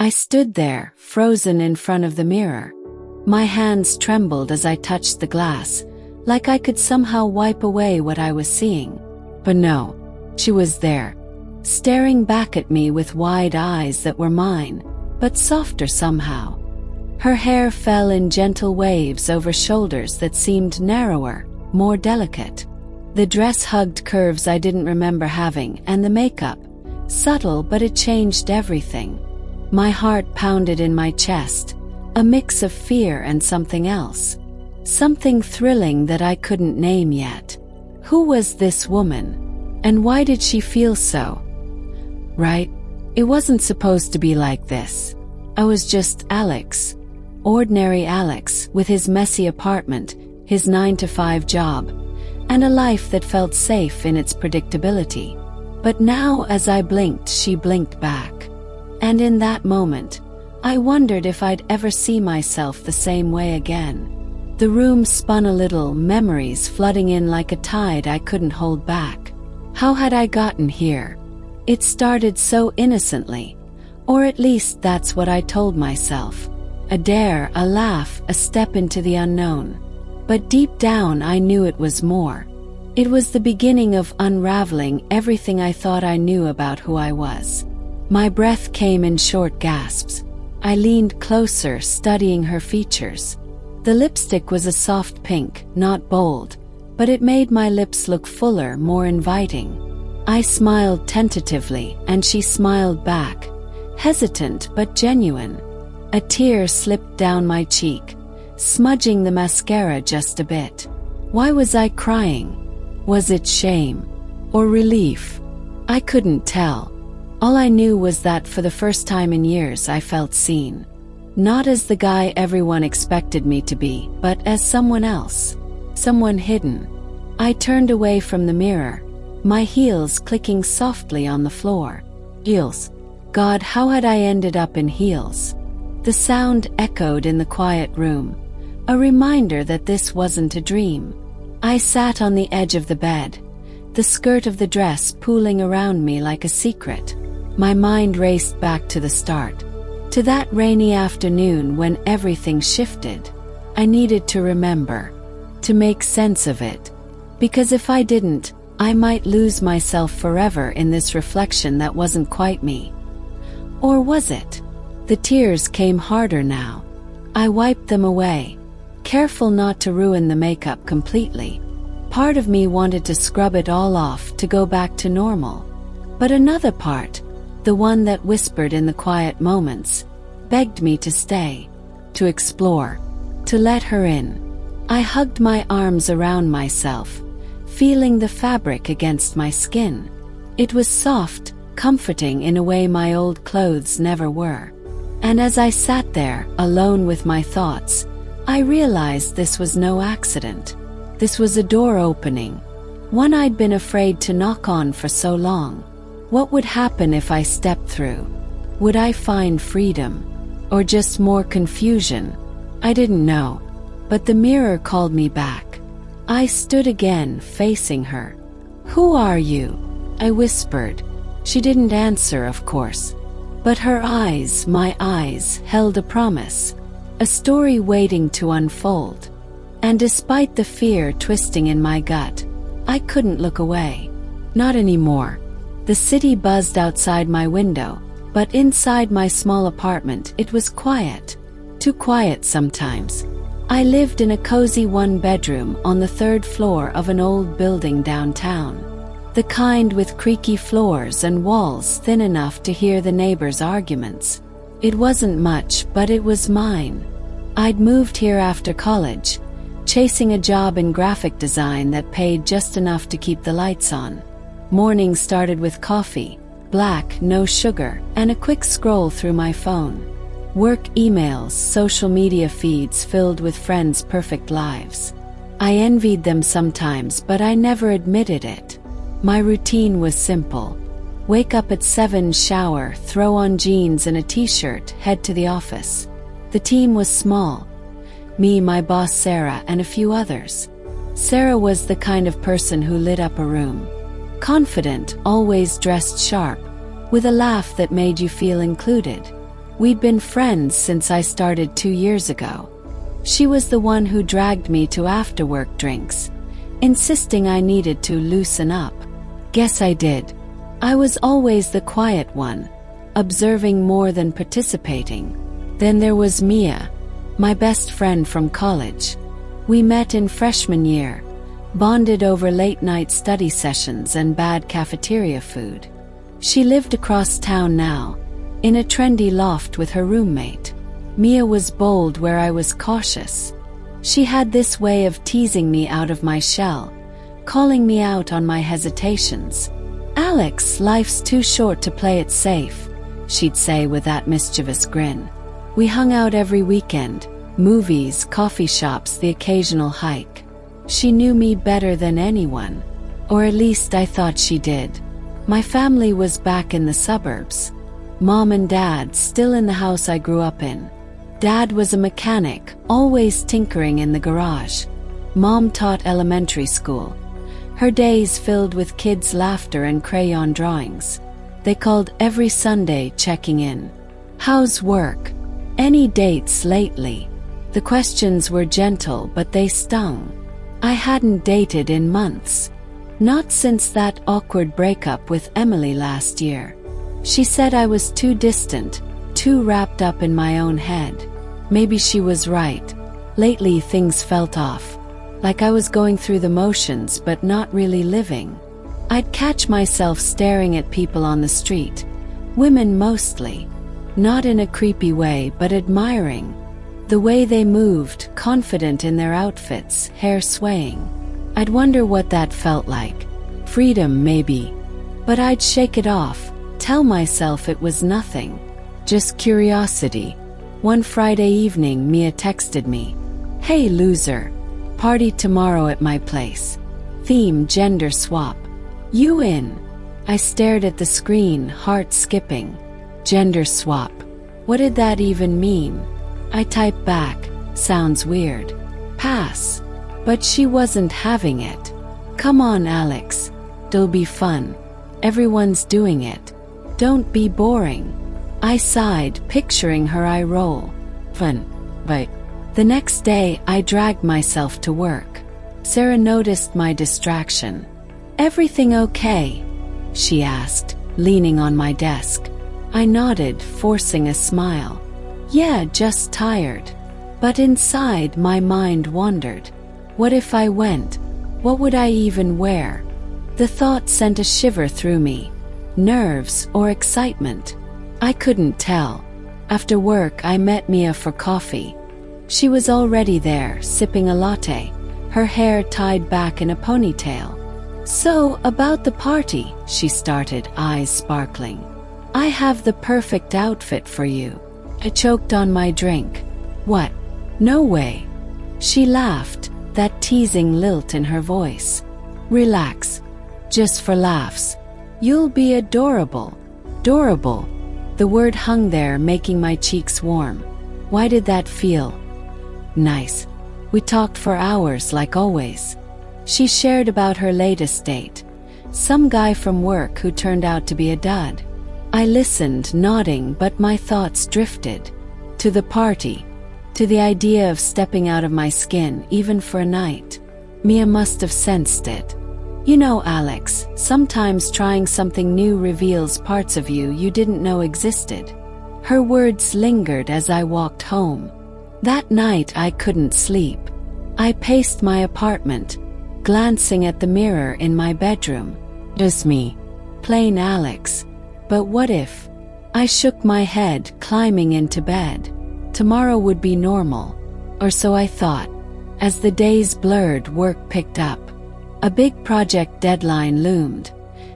I stood there, frozen in front of the mirror. My hands trembled as I touched the glass, like I could somehow wipe away what I was seeing. But no, she was there, staring back at me with wide eyes that were mine, but softer somehow. Her hair fell in gentle waves over shoulders that seemed narrower, more delicate. The dress hugged curves I didn't remember having, and the makeup, subtle but it changed everything. My heart pounded in my chest, a mix of fear and something else. Something thrilling that I couldn't name yet. Who was this woman? And why did she feel so right? It wasn't supposed to be like this. I was just Alex. Ordinary Alex, with his messy apartment, his 9-to-5 job, and a life that felt safe in its predictability. But now as I blinked, she blinked back. And in that moment, I wondered if I'd ever see myself the same way again. The room spun a little, memories flooding in like a tide I couldn't hold back. How had I gotten here? It started so innocently, or at least that's what I told myself. A dare, a laugh, a step into the unknown. But deep down I knew it was more. It was the beginning of unraveling everything I thought I knew about who I was. My breath came in short gasps. I leaned closer, studying her features. The lipstick was a soft pink, not bold, but it made my lips look fuller, more inviting. I smiled tentatively, and she smiled back, hesitant but genuine. A tear slipped down my cheek, smudging the mascara just a bit. Why was I crying? Was it shame or relief? I couldn't tell. All I knew was that for the first time in years I felt seen. Not as the guy everyone expected me to be, but as someone else. Someone hidden. I turned away from the mirror, my heels clicking softly on the floor. Heels. God, how had I ended up in heels? The sound echoed in the quiet room, a reminder that this wasn't a dream. I sat on the edge of the bed, the skirt of the dress pooling around me like a secret. My mind raced back to the start, to that rainy afternoon when everything shifted. I needed to remember, to make sense of it, because if I didn't, I might lose myself forever in this reflection that wasn't quite me. Or was it? The tears came harder now. I wiped them away, careful not to ruin the makeup completely. Part of me wanted to scrub it all off, to go back to normal. But another part, the one that whispered in the quiet moments, begged me to stay, to explore, to let her in. I hugged my arms around myself, feeling the fabric against my skin. It was soft, comforting in a way my old clothes never were. And as I sat there, alone with my thoughts, I realized this was no accident. This was a door opening, one I'd been afraid to knock on for so long. What would happen if I stepped through? Would I find freedom? Or just more confusion? I didn't know. But the mirror called me back. I stood again, facing her. "Who are you?" I whispered. She didn't answer, of course. But her eyes, my eyes, held a promise. A story waiting to unfold. And despite the fear twisting in my gut, I couldn't look away. Not anymore. The city buzzed outside my window, but inside my small apartment it was quiet. Too quiet sometimes. I lived in a cozy one-bedroom on the 3rd floor of an old building downtown. The kind with creaky floors and walls thin enough to hear the neighbors' arguments. It wasn't much, but it was mine. I'd moved here after college, chasing a job in graphic design that paid just enough to keep the lights on. Mornings started with coffee, black, no sugar, and a quick scroll through my phone. Work emails, social media feeds filled with friends' perfect lives. I envied them sometimes, but I never admitted it. My routine was simple. Wake up at 7, shower, throw on jeans and a t-shirt, head to the office. The team was small. Me, my boss Sarah, and a few others. Sarah was the kind of person who lit up a room. Confident, always dressed sharp, with a laugh that made you feel included. We'd been friends since I started 2 years ago. She was the one who dragged me to after-work drinks, insisting I needed to loosen up. Guess I did. I was always the quiet one, observing more than participating. Then there was Mia, my best friend from college. We met in freshman year, bonded over late-night study sessions and bad cafeteria food. She lived across town now, in a trendy loft with her roommate. Mia was bold where I was cautious. She had this way of teasing me out of my shell, calling me out on my hesitations. "Alex, life's too short to play it safe," she'd say with that mischievous grin. We hung out every weekend, movies, coffee shops, the occasional hike. She knew me better than anyone, or at least I thought she did. My family was back in the suburbs. Mom and Dad still in the house I grew up in. Dad was a mechanic, always tinkering in the garage. Mom taught elementary school. Her days filled with kids' laughter and crayon drawings. They called every Sunday checking in. "How's work? Any dates lately?" The questions were gentle, but they stung. I hadn't dated in months. Not since that awkward breakup with Emily last year. She said I was too distant, too wrapped up in my own head. Maybe she was right. Lately things felt off. Like I was going through the motions but not really living. I'd catch myself staring at people on the street. Women mostly. Not in a creepy way, but admiring. The way they moved, confident in their outfits, hair swaying. I'd wonder what that felt like. Freedom, maybe. But I'd shake it off, tell myself it was nothing. Just curiosity. One Friday evening, Mia texted me. "Hey loser. Party tomorrow at my place. Theme gender swap. You in?" I stared at the screen, heart skipping. Gender swap. What did that even mean? I typed back, "Sounds weird. Pass." But she wasn't having it. "Come on, Alex. It'll be fun. Everyone's doing it. Don't be boring." I sighed, picturing her eye roll. Fun. But the next day, I dragged myself to work. Sarah noticed my distraction. "Everything okay?" she asked, leaning on my desk. I nodded, forcing a smile. "Yeah, just tired." But inside, my mind wandered. What if I went? What would I even wear? The thought sent a shiver through me. Nerves or excitement? I couldn't tell. After work, I met Mia for coffee. She was already there, sipping a latte, her hair tied back in a ponytail. "So, about the party," she started, eyes sparkling. "I have the perfect outfit for you." I choked on my drink. "What? No way." She laughed, that teasing lilt in her voice. "Relax. Just for laughs. You'll be adorable." Adorable. The word hung there, making my cheeks warm. Why did that feel nice? We talked for hours, like always. She shared about her latest date. Some guy from work who turned out to be a dud. I listened, nodding, but my thoughts drifted. To the party. To the idea of stepping out of my skin, even for a night. Mia must have sensed it. "You know, Alex, sometimes trying something new reveals parts of you didn't know existed." Her words lingered as I walked home. That night I couldn't sleep. I paced my apartment, glancing at the mirror in my bedroom. Just me. Plain Alex. But what if? I shook my head, climbing into bed. Tomorrow would be normal. Or so I thought. As the days blurred, work picked up. A big project deadline loomed,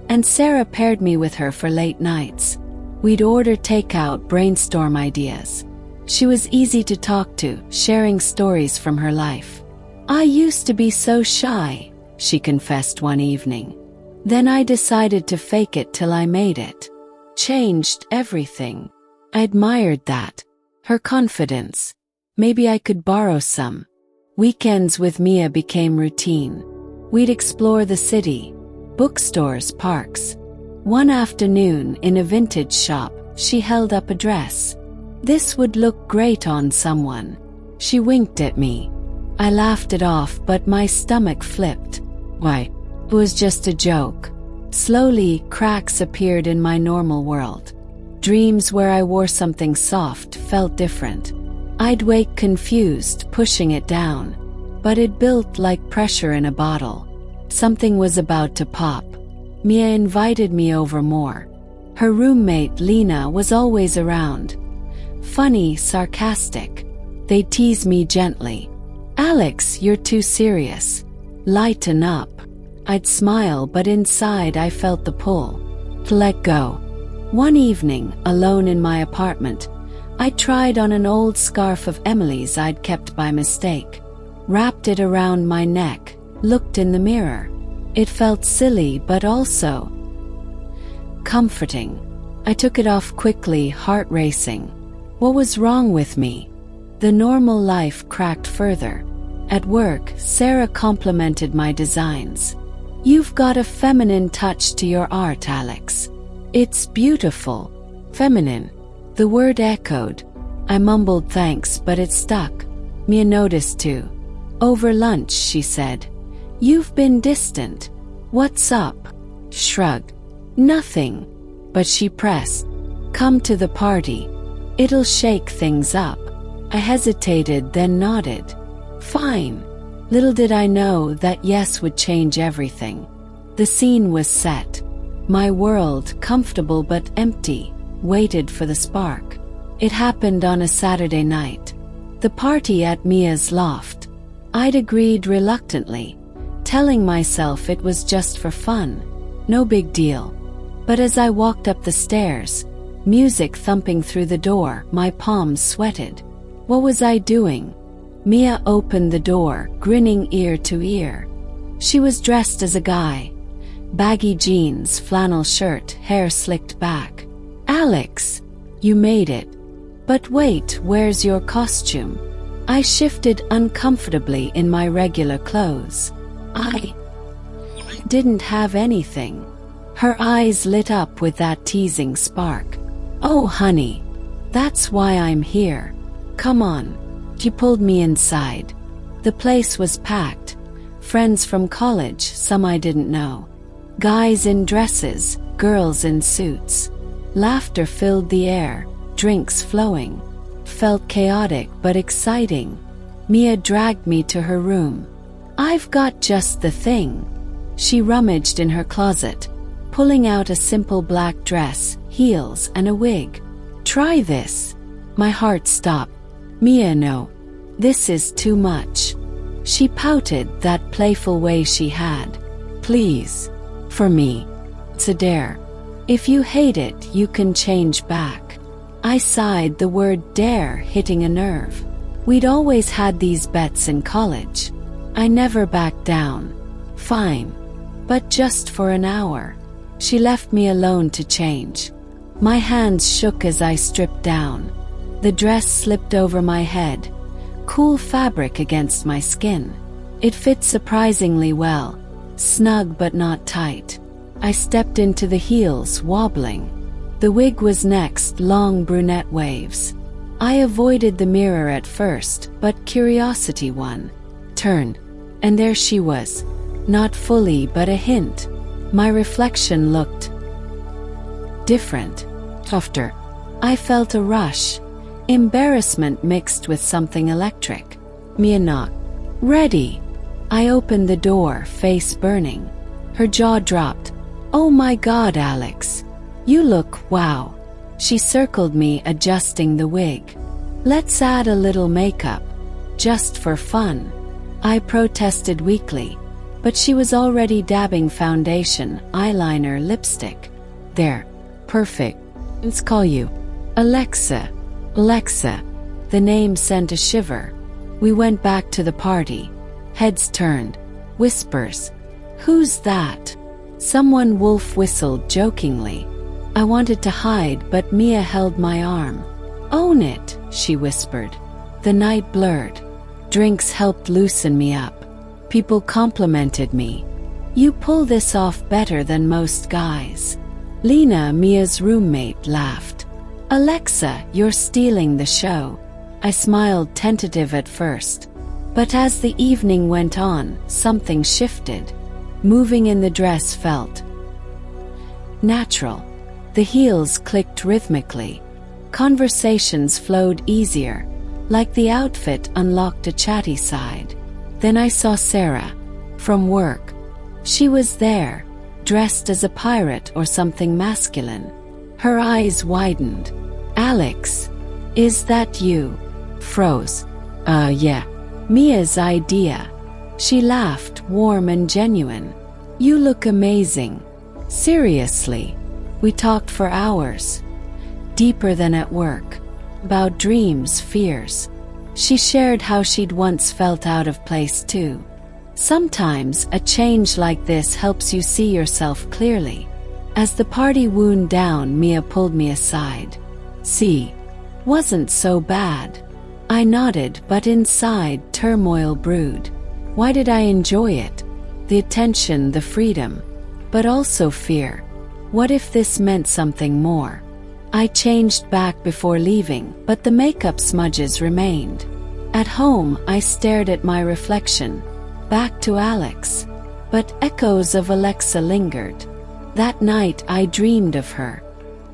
and Sarah paired me with her for late nights. We'd order takeout, brainstorm ideas. She was easy to talk to, sharing stories from her life. "I used to be so shy," she confessed one evening. "Then I decided to fake it till I made it. Changed everything." I admired that. Her confidence. Maybe I could borrow some. Weekends with Mia became routine. We'd explore the city, bookstores, parks. One afternoon, in a vintage shop, she held up a dress. This would look great on someone. She winked at me. I laughed it off, but my stomach flipped. Why? It was just a joke. Slowly, cracks appeared in my normal world. Dreams where I wore something soft felt different. I'd wake confused, pushing it down. But it built like pressure in a bottle. Something was about to pop. Mia invited me over more. Her roommate, Lena, was always around. Funny, sarcastic. They teased me gently. "Alex, you're too serious. Lighten up." I'd smile, but inside I felt the pull. To let go. One evening, alone in my apartment, I tried on an old scarf of Emily's I'd kept by mistake. Wrapped it around my neck, looked in the mirror. It felt silly but also comforting. I took it off quickly, heart racing. What was wrong with me? The normal life cracked further. At work, Sarah complimented my designs. "You've got a feminine touch to your art, Alex. It's beautiful." Feminine. The word echoed. I mumbled thanks, but it stuck. Mia noticed too. Over lunch, she said, "You've been distant. What's up?" Shrug. "Nothing." But she pressed. "Come to the party. It'll shake things up." I hesitated, then nodded. "Fine." Little did I know that yes would change everything. The scene was set. My world, comfortable but empty, waited for the spark. It happened on a Saturday night. The party at Mia's loft. I'd agreed reluctantly, telling myself it was just for fun. No big deal. But as I walked up the stairs, music thumping through the door, my palms sweated. What was I doing? Mia opened the door, grinning ear to ear. She was dressed as a guy. Baggy jeans, flannel shirt, hair slicked back. "Alex, you made it. But wait, where's your costume?" I shifted uncomfortably in my regular clothes. I didn't have anything. Her eyes lit up with that teasing spark. "Oh, honey, that's why I'm here. Come on." She pulled me inside. The place was packed. Friends from college, some I didn't know. Guys in dresses, girls in suits. Laughter filled the air, drinks flowing. Felt chaotic but exciting. Mia dragged me to her room. "I've got just the thing." She rummaged in her closet, pulling out a simple black dress, heels, and a wig. "Try this." My heart stopped. "Mia, no. This is too much." She pouted, that playful way she had. "Please. For me. It's a dare. If you hate it, you can change back." I sighed, the word dare hitting a nerve. We'd always had these bets in college. I never backed down. "Fine. But just for an hour." She left me alone to change. My hands shook as I stripped down. The dress slipped over my head. Cool fabric against my skin. It fit surprisingly well. Snug but not tight. I stepped into the heels, wobbling. The wig was next, long brunette waves. I avoided the mirror at first, but curiosity won. Turned. And there she was. Not fully, but a hint. My reflection looked different. Softer. I felt a rush. Embarrassment mixed with something electric. Mia knocked. "Ready." I opened the door, face burning. Her jaw dropped. "Oh my God, Alex. You look wow." She circled me, adjusting the wig. "Let's add a little makeup. Just for fun." I protested weakly, but she was already dabbing foundation, eyeliner, lipstick. "There. Perfect. Let's call you Alexa." Alexa. The name sent a shiver. We went back to the party. Heads turned. Whispers. "Who's that?" Someone wolf whistled jokingly. I wanted to hide, but Mia held my arm. "Own it," she whispered. The night blurred. Drinks helped loosen me up. People complimented me. "You pull this off better than most guys." Lena, Mia's roommate, laughed. Alexa, you're stealing the show. I smiled, tentative at first. But as the evening went on, something shifted. Moving in the dress felt natural. The heels clicked rhythmically. Conversations flowed easier, like the outfit unlocked a chatty side. Then I saw Sarah, from work. She was there, dressed as a pirate or something masculine. Her eyes widened. Alex, is that you? Froze. Yeah. Mia's idea. She laughed, warm and genuine. You look amazing. Seriously. We talked for hours. Deeper than at work. About dreams, fears. She shared how she'd once felt out of place too. Sometimes a change like this helps you see yourself clearly. As the party wound down, Mia pulled me aside. See, wasn't so bad. I nodded, but inside turmoil brewed. Why did I enjoy it? The attention, the freedom, but also fear. What if this meant something more? I changed back before leaving, but the makeup smudges remained. At home, I stared at my reflection. Back to Alex. But echoes of Alexa lingered. That night I dreamed of her.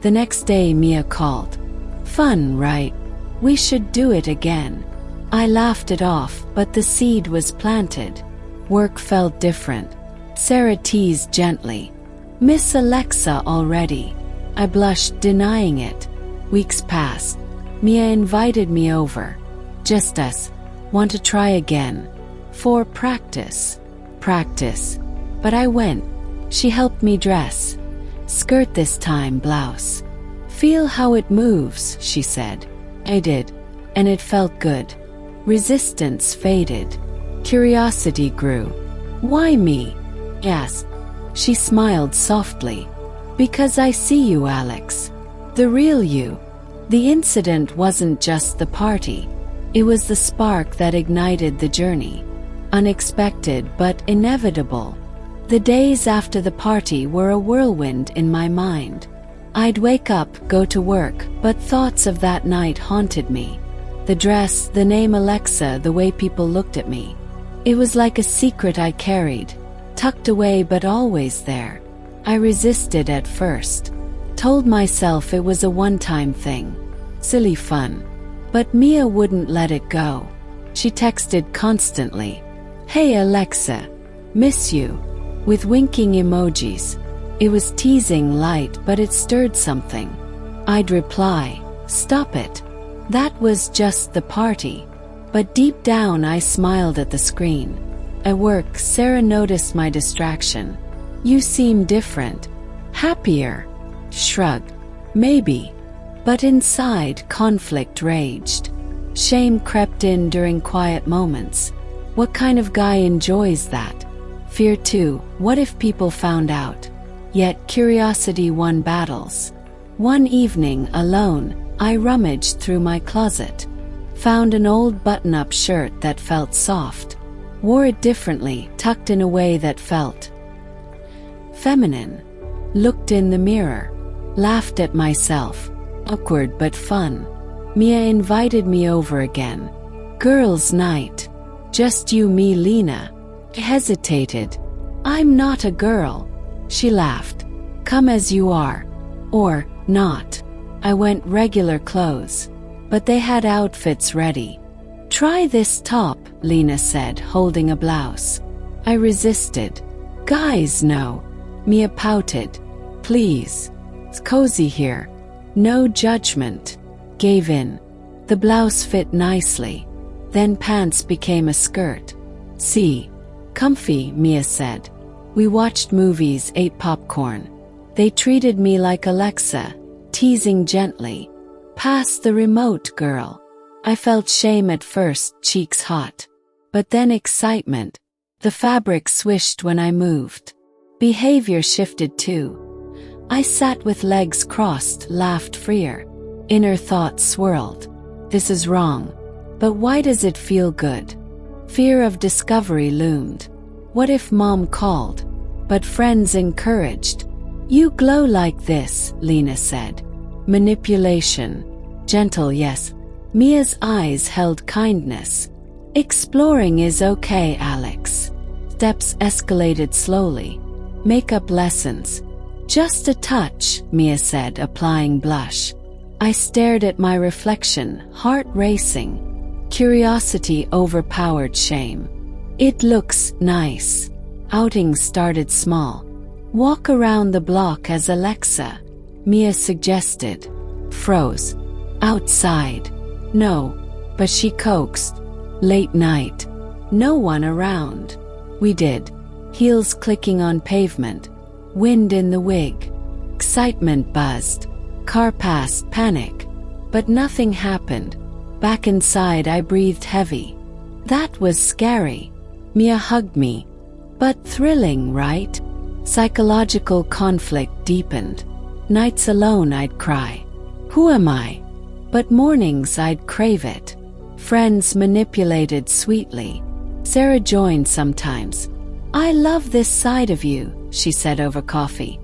The next day Mia called. Fun, right? We should do it again. I laughed it off, but the seed was planted. Work felt different. Sarah teased gently. Miss Alexa already. I blushed, denying it. Weeks passed. Mia invited me over. Just us. Want to try again? For practice. Practice. But I went. She helped me dress. Skirt this time, blouse. Feel how it moves, she said. I did. And it felt good. Resistance faded. Curiosity grew. Why me? Yes. She smiled softly. Because I see you, Alex. The real you. The incident wasn't just the party. It was the spark that ignited the journey. Unexpected but inevitable. The days after the party were a whirlwind in my mind. I'd wake up, go to work, but thoughts of that night haunted me. The dress, the name Alexa, the way people looked at me. It was like a secret I carried, tucked away but always there. I resisted at first. Told myself it was a one-time thing. Silly fun. But Mia wouldn't let it go. She texted constantly. Hey Alexa. Miss you. With winking emojis. It was teasing light, but it stirred something. I'd reply, stop it. That was just the party. But deep down I smiled at the screen. At work, Sarah noticed my distraction. You seem different. Happier. Shrugged. Maybe. But inside, conflict raged. Shame crept in during quiet moments. What kind of guy enjoys that? Fear too, what if people found out? Yet curiosity won battles. One evening, alone, I rummaged through my closet. Found an old button-up shirt that felt soft. Wore it differently, tucked in a way that felt feminine. Looked in the mirror. Laughed at myself. Awkward but fun. Mia invited me over again. Girls' night. Just you, me, Lena. I hesitated. I'm not a girl. She laughed. Come as you are. Or not. I went regular clothes. But they had outfits ready. Try this top, Lena said, holding a blouse. I resisted. Guys, no. Mia pouted. Please. It's cozy here. No judgment. Gave in. The blouse fit nicely. Then pants became a skirt. See. Comfy, Mia said. We watched movies, ate popcorn. They treated me like Alexa, teasing gently. Pass the remote, girl. I felt shame at first, cheeks hot. But then excitement. The fabric swished when I moved. Behavior shifted too. I sat with legs crossed, laughed freer. Inner thoughts swirled. This is wrong. But why does it feel good? Fear of discovery loomed. What if mom called? But friends encouraged. You glow like this, Lena said. Manipulation. Gentle, yes. Mia's eyes held kindness. Exploring is okay, Alex. Steps escalated slowly. Makeup lessons. Just a touch, Mia said, applying blush. I stared at my reflection, heart racing. Curiosity overpowered shame. It looks nice. Outing started small. Walk around the block as Alexa, Mia suggested. Froze. Outside. No, but she coaxed. Late night. No one around. We did. Heels clicking on pavement. Wind in the wig. Excitement buzzed. Car passed, panic. But nothing happened. Back inside, I breathed heavy. That was scary. Mia hugged me. But thrilling, right? Psychological conflict deepened. Nights alone I'd cry. Who am I? But mornings I'd crave it. Friends manipulated sweetly. Sarah joined sometimes. I love this side of you, she said over coffee.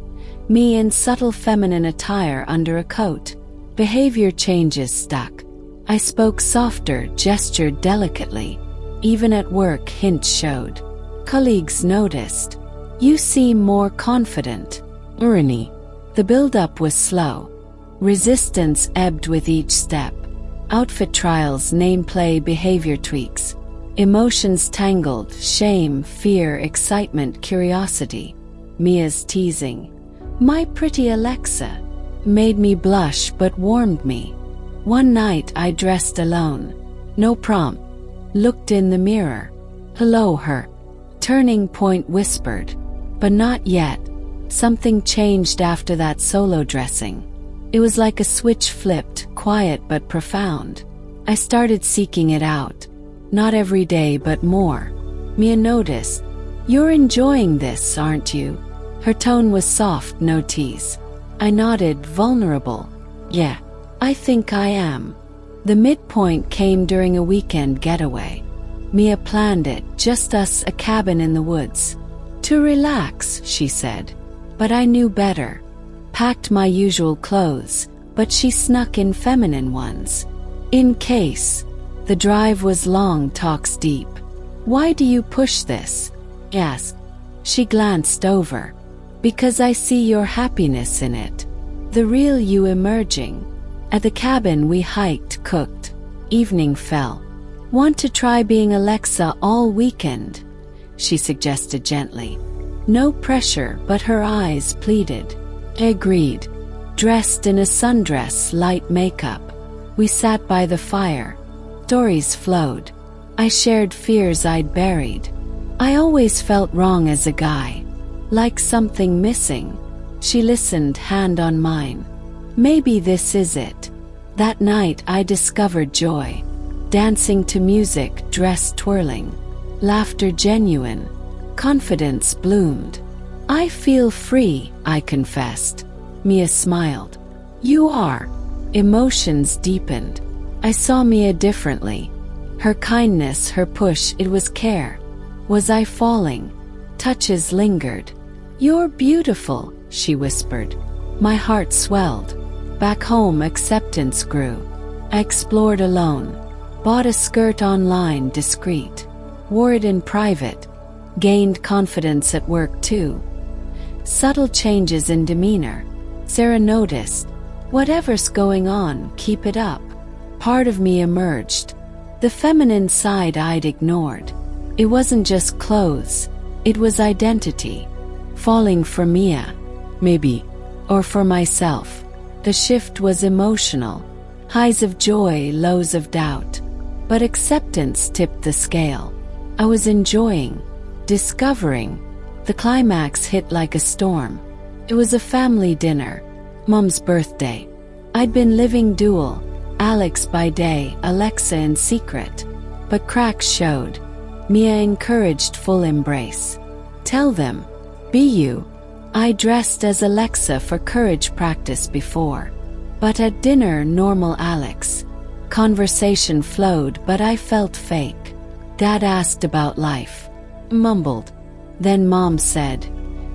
Me in subtle feminine attire under a coat. Behavior changes stuck. I spoke softer, gestured delicately. Even at work, hints showed. Colleagues noticed. You seem more confident. Irony. The build-up was slow. Resistance ebbed with each step. Outfit trials, nameplay, behavior tweaks. Emotions tangled, shame, fear, excitement, curiosity. Mia's teasing. My pretty Alexa. Made me blush but warmed me. One night I dressed alone. No prompt. Looked in the mirror. Hello, her. Turning point whispered. But not yet. Something changed after that solo dressing. It was like a switch flipped, quiet but profound. I started seeking it out. Not every day, but more. Mia noticed. You're enjoying this, aren't you? Her tone was soft, no tease. I nodded, vulnerable. Yeah, I think I am. The midpoint came during a weekend getaway. Mia planned it, just us, a cabin in the woods. To relax, she said. But I knew better. Packed my usual clothes, but she snuck in feminine ones. In case. The drive was long, talks deep. Why do you push this? Asked. She glanced over. Because I see your happiness in it. The real you emerging. At the cabin we hiked, cooked. Evening fell. Want to try being Alexa all weekend? She suggested gently. No pressure, but her eyes pleaded. I agreed. Dressed in a sundress, light makeup. We sat by the fire. Stories flowed. I shared fears I'd buried. I always felt wrong as a guy. Like something missing. She listened, hand on mine. Maybe this is it. That night I discovered joy. Dancing to music, dress twirling. Laughter genuine. Confidence bloomed. I feel free, I confessed. Mia smiled. You are. Emotions deepened. I saw Mia differently. Her kindness, her push, it was care. Was I falling? Touches lingered. You're beautiful, she whispered. My heart swelled. Back home, acceptance grew. I explored alone. Bought a skirt online, discreet. Wore it in private. Gained confidence at work too. Subtle changes in demeanor. Sarah noticed. Whatever's going on, keep it up. Part of me emerged. The feminine side I'd ignored. It wasn't just clothes. It was identity. Falling for Mia. Maybe. Or for myself. The shift was emotional. Highs of joy, lows of doubt. But acceptance tipped the scale. I was enjoying. Discovering. The climax hit like a storm. It was a family dinner. Mom's birthday. I'd been living dual. Alex by day, Alexa in secret. But cracks showed. Mia encouraged full embrace. Tell them. Be you. I dressed as Alexa for courage practice before. But at dinner, normal Alex. Conversation flowed, but I felt fake. Dad asked about life. Mumbled. Then Mom said,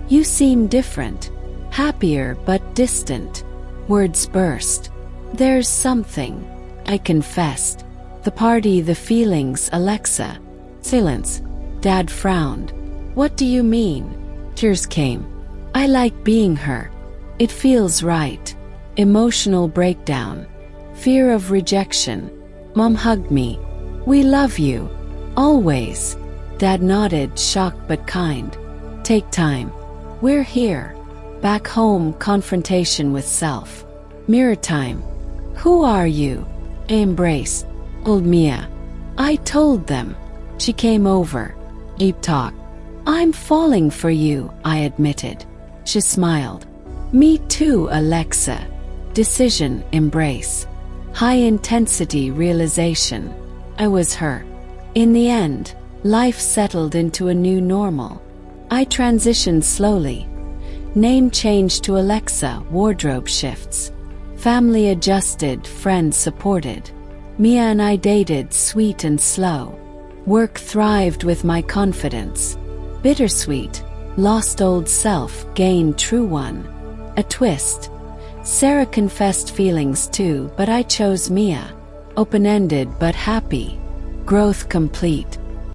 You seem different. Happier but distant. Words burst. There's something. I confessed. The party, the feelings, Alexa. Silence. Dad frowned. What do you mean? Tears came. I like being her. It feels right. Emotional breakdown. Fear of rejection. Mom hugged me. We love you. Always. Dad nodded, shocked but kind. Take time. We're here. Back home, confrontation with self. Mirror time. Who are you? I embraced. Old Mia. I told them. She came over. Deep talk. I'm falling for you, I admitted. She smiled. Me too, Alexa. Decision, embrace. High intensity realization. I was her. In the end, life settled into a new normal. I transitioned slowly. Name changed to Alexa, wardrobe shifts. Family adjusted, friends supported. Mia and I dated, sweet and slow. Work thrived with my confidence. Bittersweet, lost old self, gained true one. A twist. Sarah confessed feelings too, but I chose Mia. Open-ended but happy. Growth complete.